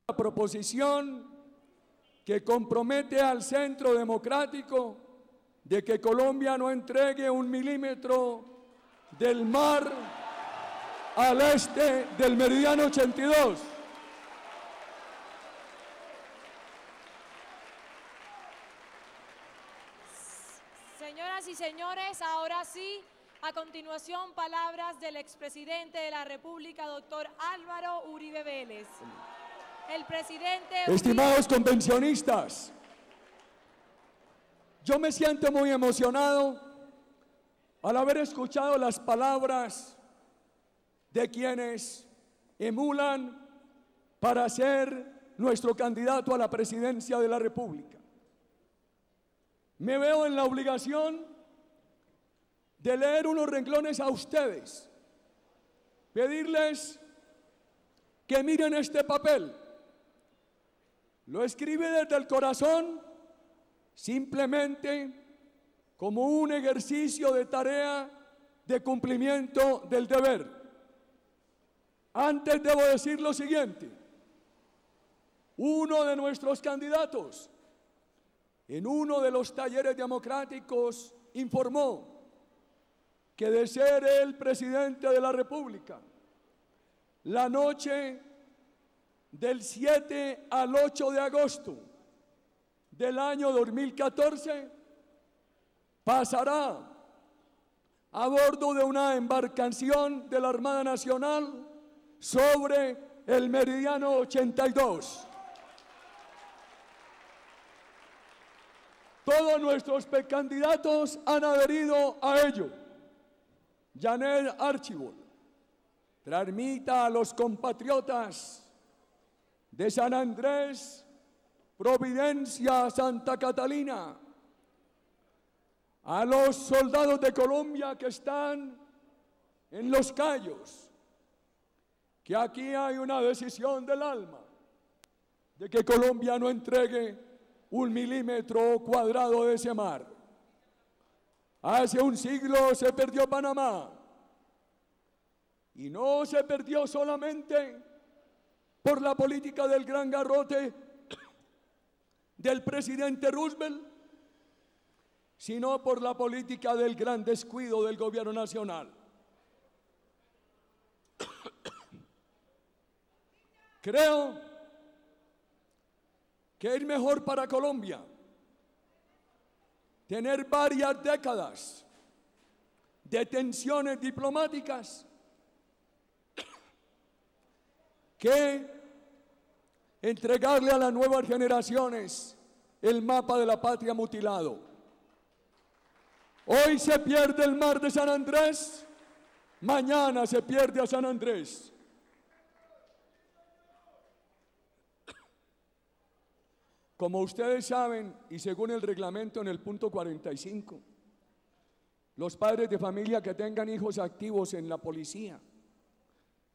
La proposición que compromete al Centro Democrático de que Colombia no entregue 1 milímetro del mar al este del meridiano 82. Señoras y señores, ahora sí, a continuación, palabras del expresidente de la República, doctor Álvaro Uribe Vélez. El presidente... Estimados convencionistas, yo me siento muy emocionado al haber escuchado las palabras de quienes emulan para ser nuestro candidato a la presidencia de la República. Me veo en la obligación de leer unos renglones a ustedes, pedirles que miren este papel. Lo escribí desde el corazón, simplemente como un ejercicio de tarea de cumplimiento del deber. Antes debo decir lo siguiente: uno de nuestros candidatos en uno de los talleres democráticos informó que de ser el presidente de la República, la noche del 7 al 8 de agosto del año 2014 pasará a bordo de una embarcación de la Armada Nacional sobre el meridiano 82. Todos nuestros precandidatos han adherido a ello. Janet Archibald transmita a los compatriotas de San Andrés, Providencia, Santa Catalina, a los soldados de Colombia que están en Los Cayos, que aquí hay una decisión del alma de que Colombia no entregue 1 milímetro cuadrado de ese mar. Hace un siglo se perdió Panamá, y no se perdió solamente por la política del gran garrote del presidente Roosevelt, sino por la política del gran descuido del gobierno nacional. Creo que es mejor para Colombia tener varias décadas de tensiones diplomáticas que entregarle a las nuevas generaciones el mapa de la patria mutilado. Hoy se pierde el mar de San Andrés, mañana se pierde a San Andrés. Como ustedes saben, y según el reglamento en el punto 45, los padres de familia que tengan hijos activos en la policía,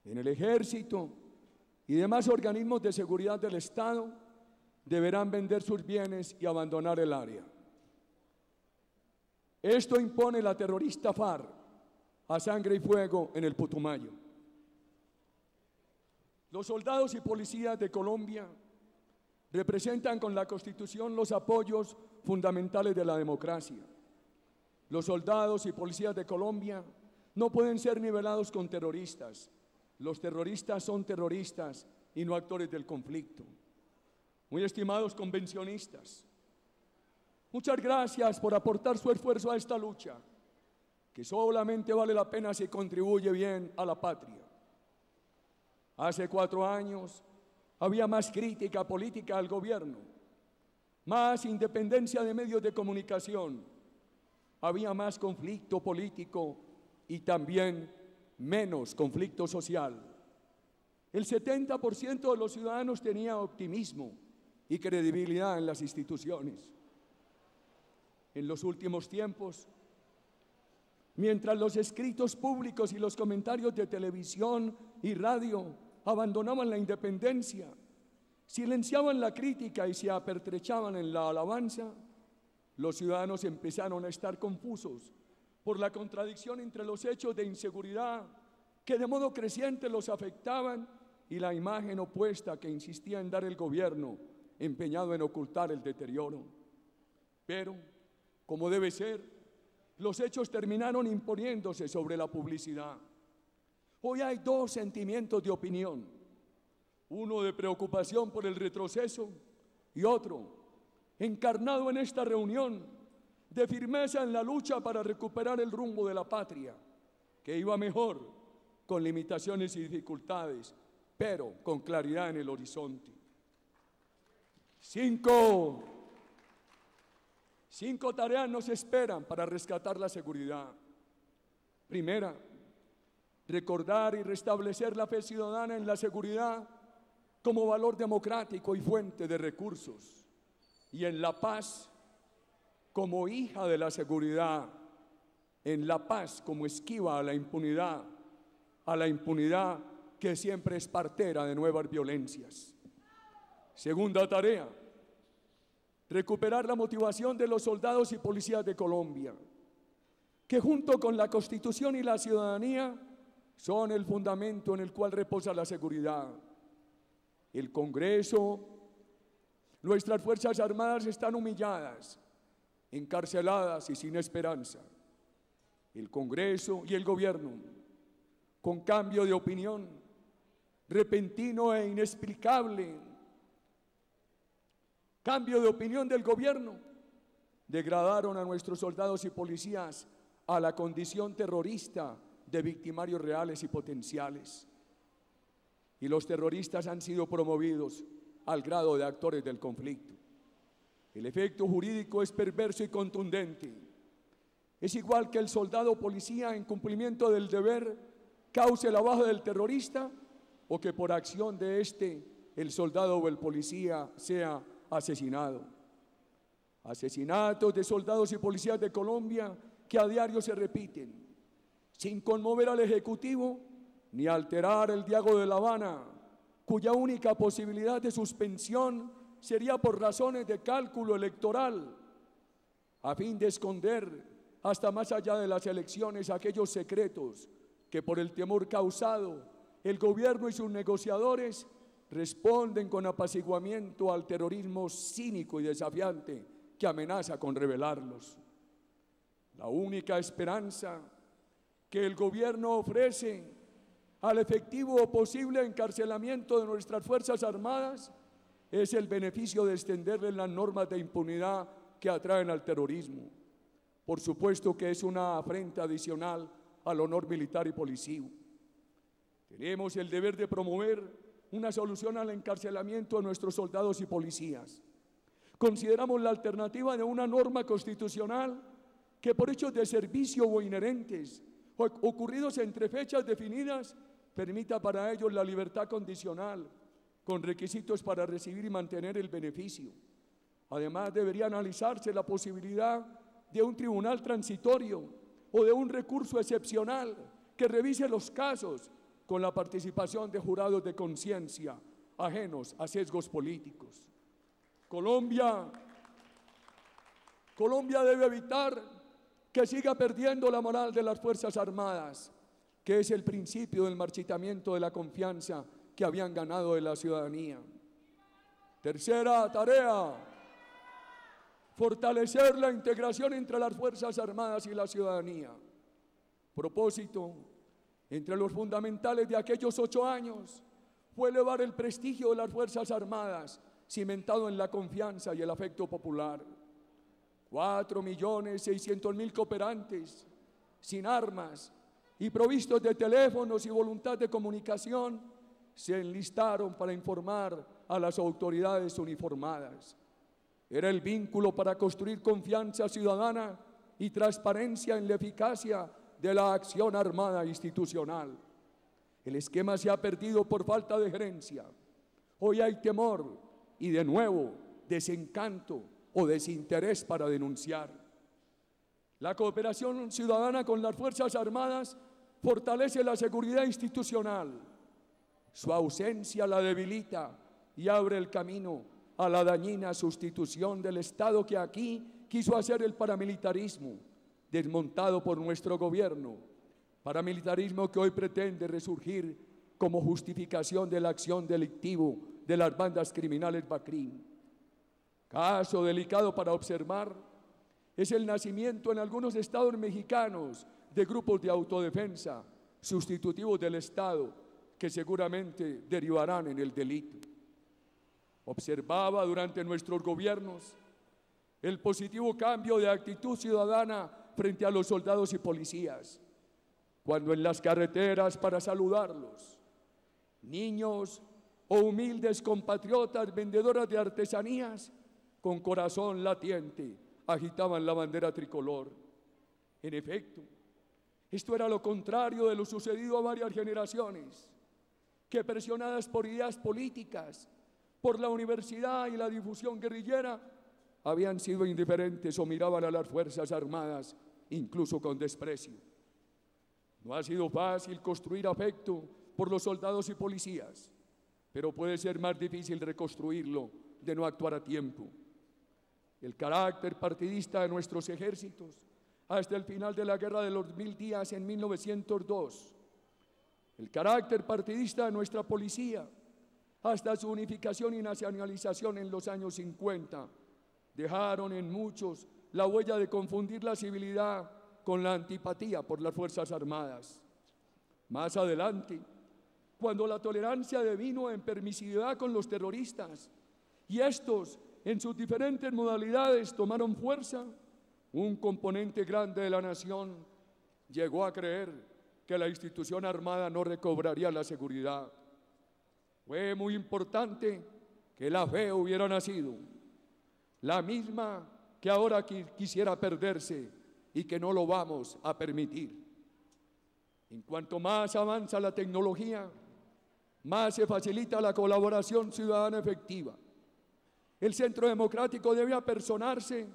en el ejército y demás organismos de seguridad del Estado deberán vender sus bienes y abandonar el área. Esto impone la terrorista FARC a sangre y fuego en el Putumayo. Los soldados y policías de Colombia representan con la Constitución los apoyos fundamentales de la democracia. Los soldados y policías de Colombia no pueden ser nivelados con terroristas. Los terroristas son terroristas y no actores del conflicto. Muy estimados convencionistas, muchas gracias por aportar su esfuerzo a esta lucha, que solamente vale la pena si contribuye bien a la patria. Hace 4 años había más crítica política al gobierno, más independencia de medios de comunicación, había más conflicto político y también menos conflicto social. El 70% de los ciudadanos tenía optimismo y credibilidad en las instituciones. En los últimos tiempos, mientras los escritos públicos y los comentarios de televisión y radio abandonaban la independencia, silenciaban la crítica y se apertrechaban en la alabanza, los ciudadanos empezaron a estar confusos por la contradicción entre los hechos de inseguridad que de modo creciente los afectaban y la imagen opuesta que insistía en dar el gobierno, empeñado en ocultar el deterioro. Pero, como debe ser, los hechos terminaron imponiéndose sobre la publicidad. Hoy hay dos sentimientos de opinión, uno de preocupación por el retroceso y otro, encarnado en esta reunión, de firmeza en la lucha para recuperar el rumbo de la patria, que iba mejor, con limitaciones y dificultades, pero con claridad en el horizonte. Cinco tareas nos esperan para rescatar la seguridad. Primera, recordar y restablecer la fe ciudadana en la seguridad como valor democrático y fuente de recursos, y en la paz como hija de la seguridad, en la paz como esquiva a la impunidad que siempre es partera de nuevas violencias. Segunda tarea, recuperar la motivación de los soldados y policías de Colombia, que junto con la Constitución y la ciudadanía son el fundamento en el cual reposa la seguridad. El Congreso, nuestras Fuerzas Armadas están humilladas, encarceladas y sin esperanza. El Congreso y el gobierno, con cambio de opinión, repentino e inexplicable, cambio de opinión del gobierno, degradaron a nuestros soldados y policías a la condición terrorista de victimarios reales y potenciales. Y los terroristas han sido promovidos al grado de actores del conflicto. El efecto jurídico es perverso y contundente. Es igual que el soldado o policía en cumplimiento del deber cause la baja del terrorista o que por acción de el soldado o el policía sea asesinado. Asesinatos de soldados y policías de Colombia que a diario se repiten, sin conmover al Ejecutivo ni alterar el diálogo de La Habana, cuya única posibilidad de suspensión sería por razones de cálculo electoral, a fin de esconder hasta más allá de las elecciones aquellos secretos que por el temor causado el gobierno y sus negociadores responden con apaciguamiento al terrorismo cínico y desafiante que amenaza con revelarlos. La única esperanza que el gobierno ofrece al efectivo o posible encarcelamiento de nuestras Fuerzas Armadas es el beneficio de extenderles las normas de impunidad que atraen al terrorismo. Por supuesto que es una afrenta adicional al honor militar y policivo. Tenemos el deber de promover una solución al encarcelamiento de nuestros soldados y policías. Consideramos la alternativa de una norma constitucional que por hechos de servicio o inherentes ocurridos entre fechas definidas permita para ellos la libertad condicional con requisitos para recibir y mantener el beneficio. Además, debería analizarse la posibilidad de un tribunal transitorio o de un recurso excepcional que revise los casos con la participación de jurados de conciencia ajenos a sesgos políticos. Colombia debe evitar que siga perdiendo la moral de las Fuerzas Armadas, que es el principio del marchitamiento de la confianza que habían ganado de la ciudadanía. Tercera tarea, fortalecer la integración entre las Fuerzas Armadas y la ciudadanía. Propósito, entre los fundamentales de aquellos 8 años, fue elevar el prestigio de las Fuerzas Armadas, cimentado en la confianza y el afecto popular. 4.600.000 cooperantes, sin armas y provistos de teléfonos y voluntad de comunicación, se enlistaron para informar a las autoridades uniformadas. Era el vínculo para construir confianza ciudadana y transparencia en la eficacia de la acción armada institucional. El esquema se ha perdido por falta de gerencia. Hoy hay temor y de nuevo desencanto o desinterés para denunciar. La cooperación ciudadana con las Fuerzas Armadas fortalece la seguridad institucional. Su ausencia la debilita y abre el camino a la dañina sustitución del Estado que aquí quiso hacer el paramilitarismo, desmontado por nuestro gobierno, paramilitarismo que hoy pretende resurgir como justificación de la acción delictiva de las bandas criminales BACRIM. Caso delicado para observar es el nacimiento en algunos estados mexicanos de grupos de autodefensa sustitutivos del Estado que seguramente derivarán en el delito. Observaba durante nuestros gobiernos el positivo cambio de actitud ciudadana frente a los soldados y policías, cuando en las carreteras para saludarlos, niños o humildes compatriotas vendedoras de artesanías con corazón latiente agitaban la bandera tricolor. En efecto, esto era lo contrario de lo sucedido a varias generaciones, que presionadas por ideas políticas, por la universidad y la difusión guerrillera, habían sido indiferentes o miraban a las Fuerzas Armadas incluso con desprecio. No ha sido fácil construir afecto por los soldados y policías, pero puede ser más difícil reconstruirlo de no actuar a tiempo. El carácter partidista de nuestros ejércitos hasta el final de la Guerra de los 1000 días en 1902, el carácter partidista de nuestra policía hasta su unificación y nacionalización en los años 50, dejaron en muchos la huella de confundir la civilidad con la antipatía por las Fuerzas Armadas. Más adelante, cuando la tolerancia devino en permisividad con los terroristas y estos en sus diferentes modalidades tomaron fuerza, un componente grande de la nación llegó a creer que la institución armada no recobraría la seguridad. Fue muy importante que la fe hubiera nacido, la misma que ahora quisiera perderse y que no lo vamos a permitir. En cuanto más avanza la tecnología, más se facilita la colaboración ciudadana efectiva. El centro democrático debe apersonarse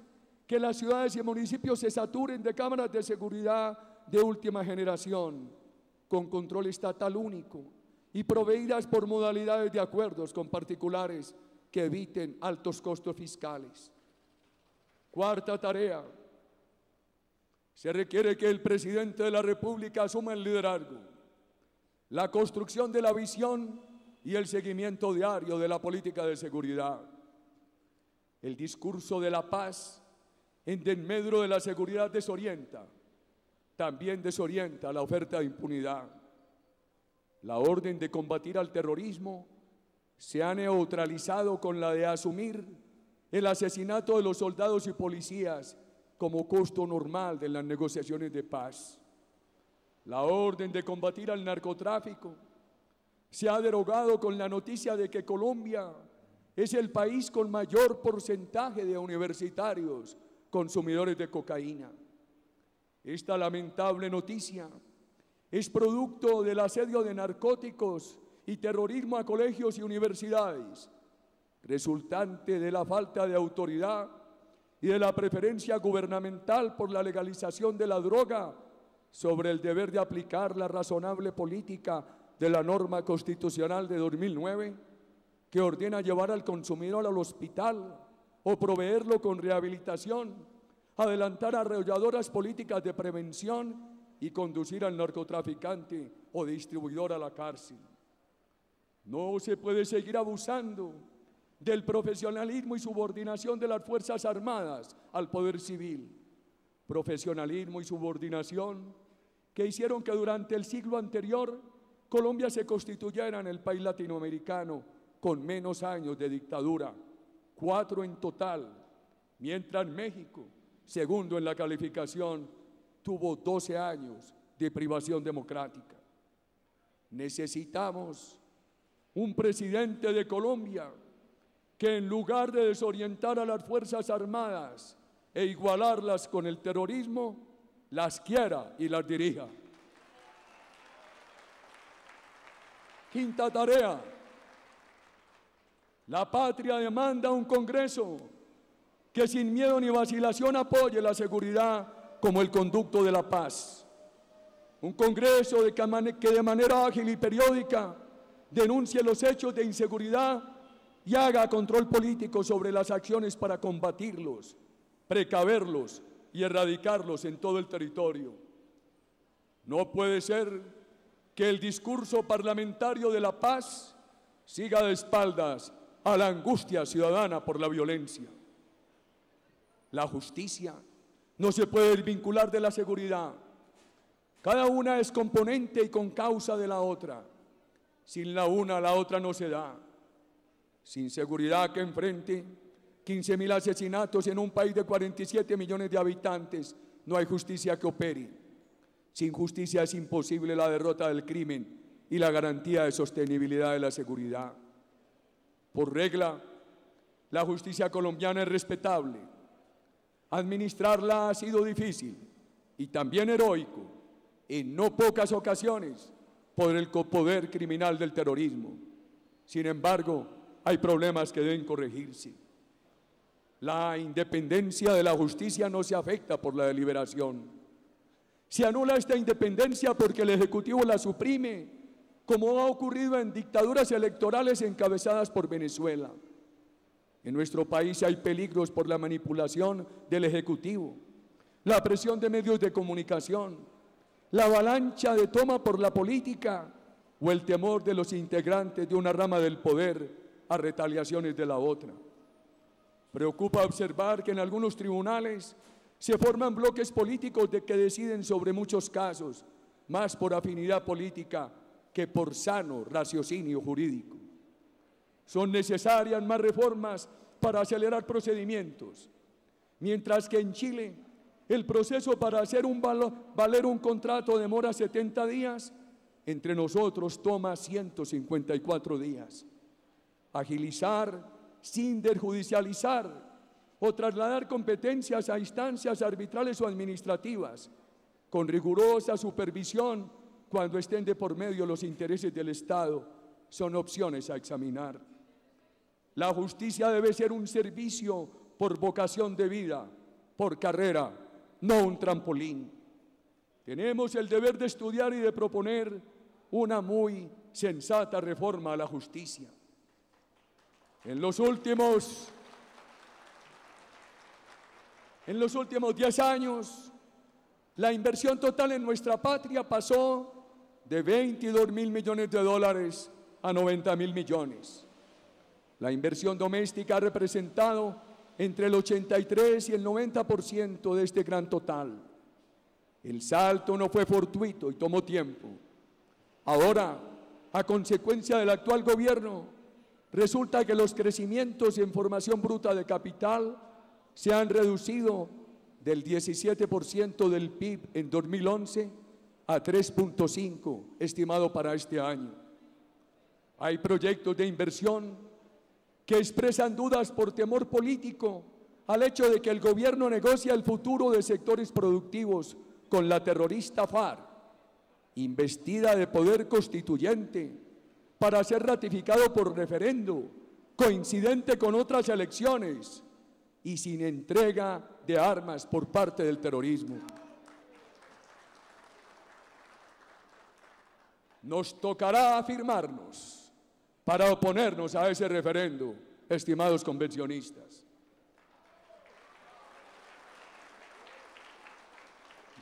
que las ciudades y municipios se saturen de cámaras de seguridad de última generación, con control estatal único y proveídas por modalidades de acuerdos con particulares que eviten altos costos fiscales. Cuarta tarea: se requiere que el presidente de la República asuma el liderazgo, la construcción de la visión y el seguimiento diario de la política de seguridad. El discurso de la paz en desmedro de la seguridad desorienta, también desorienta la oferta de impunidad. La orden de combatir al terrorismo se ha neutralizado con la de asumir el asesinato de los soldados y policías como costo normal de las negociaciones de paz. La orden de combatir al narcotráfico se ha derogado con la noticia de que Colombia es el país con mayor porcentaje de universitarios consumidores de cocaína. Esta lamentable noticia es producto del asedio de narcóticos y terrorismo a colegios y universidades, resultante de la falta de autoridad y de la preferencia gubernamental por la legalización de la droga sobre el deber de aplicar la razonable política de la norma constitucional de 2009 que ordena llevar al consumidor al hospital o proveerlo con rehabilitación, adelantar arrolladoras políticas de prevención y conducir al narcotraficante o distribuidor a la cárcel. No se puede seguir abusando del profesionalismo y subordinación de las Fuerzas Armadas al poder civil. Profesionalismo y subordinación que hicieron que durante el siglo anterior Colombia se constituyera en el país latinoamericano con menos años de dictadura, 4 en total, mientras México, segundo en la calificación, tuvo 12 años de privación democrática. Necesitamos un presidente de Colombia que en lugar de desorientar a las Fuerzas Armadas e igualarlas con el terrorismo, las quiera y las dirija. Quinta tarea: la patria demanda un Congreso que sin miedo ni vacilación apoye la seguridad como el conducto de la paz. Un Congreso que de manera ágil y periódica denuncie los hechos de inseguridad y haga control político sobre las acciones para combatirlos, precaverlos y erradicarlos en todo el territorio. No puede ser que el discurso parlamentario de la paz siga de espaldas a la angustia ciudadana por la violencia. La justicia no se puede desvincular de la seguridad. Cada una es componente y concausa de la otra. Sin la una, la otra no se da. Sin seguridad que enfrente 15.000 asesinatos en un país de 47 millones de habitantes, no hay justicia que opere. Sin justicia es imposible la derrota del crimen y la garantía de sostenibilidad de la seguridad. Por regla, la justicia colombiana es respetable. Administrarla ha sido difícil y también heroico, en no pocas ocasiones, por el poder criminal del terrorismo. Sin embargo, hay problemas que deben corregirse. La independencia de la justicia no se afecta por la deliberación. Se anula esta independencia porque el Ejecutivo la suprime, como ha ocurrido en dictaduras electorales encabezadas por Venezuela. En nuestro país hay peligros por la manipulación del Ejecutivo, la presión de medios de comunicación, la avalancha de toma por la política o el temor de los integrantes de una rama del poder a retaliaciones de la otra. Preocupa observar que en algunos tribunales se forman bloques políticos que deciden sobre muchos casos, más por afinidad política que por sano raciocinio jurídico. Son necesarias más reformas para acelerar procedimientos, mientras que en Chile el proceso para hacer valer un contrato demora 70 días, entre nosotros toma 154 días. Agilizar sin desjudicializar o trasladar competencias a instancias arbitrales o administrativas, con rigurosa supervisión cuando estén de por medio los intereses del Estado, son opciones a examinar. La justicia debe ser un servicio por vocación de vida, por carrera, no un trampolín. Tenemos el deber de estudiar y de proponer una muy sensata reforma a la justicia. En los últimos 10 años, la inversión total en nuestra patria pasó de 22.000 millones de dólares a 90.000 millones. La inversión doméstica ha representado entre el 83 y el 90% de este gran total. El salto no fue fortuito y tomó tiempo. Ahora, a consecuencia del actual gobierno, resulta que los crecimientos en formación bruta de capital se han reducido del 17% del PIB en 2011 a 3.5% estimado para este año. Hay proyectos de inversión que expresan dudas por temor político al hecho de que el gobierno negocia el futuro de sectores productivos con la terrorista FARC, investida de poder constituyente para ser ratificado por referendo, coincidente con otras elecciones y sin entrega de armas por parte del terrorismo. Nos tocará afirmarnos para oponernos a ese referendo, estimados convencionistas.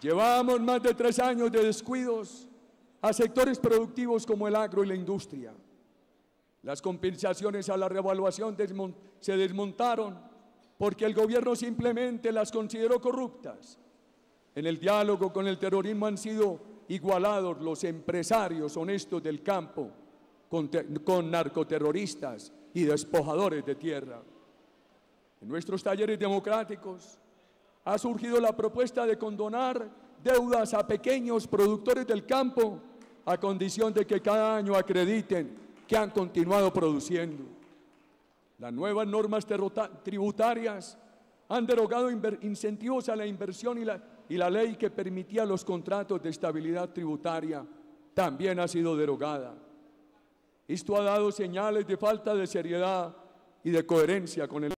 Llevamos más de 3 años de descuidos a sectores productivos como el agro y la industria. Las compensaciones a la revaluación se desmontaron porque el gobierno simplemente las consideró corruptas. En el diálogo con el terrorismo han sido igualados los empresarios honestos del campo con narcoterroristas y despojadores de tierra. En nuestros talleres democráticos ha surgido la propuesta de condonar deudas a pequeños productores del campo a condición de que cada año acrediten que han continuado produciendo. Las nuevas normas tributarias han derogado incentivos a la inversión y la ley que permitía los contratos de estabilidad tributaria también ha sido derogada. Esto ha dado señales de falta de seriedad y de coherencia con el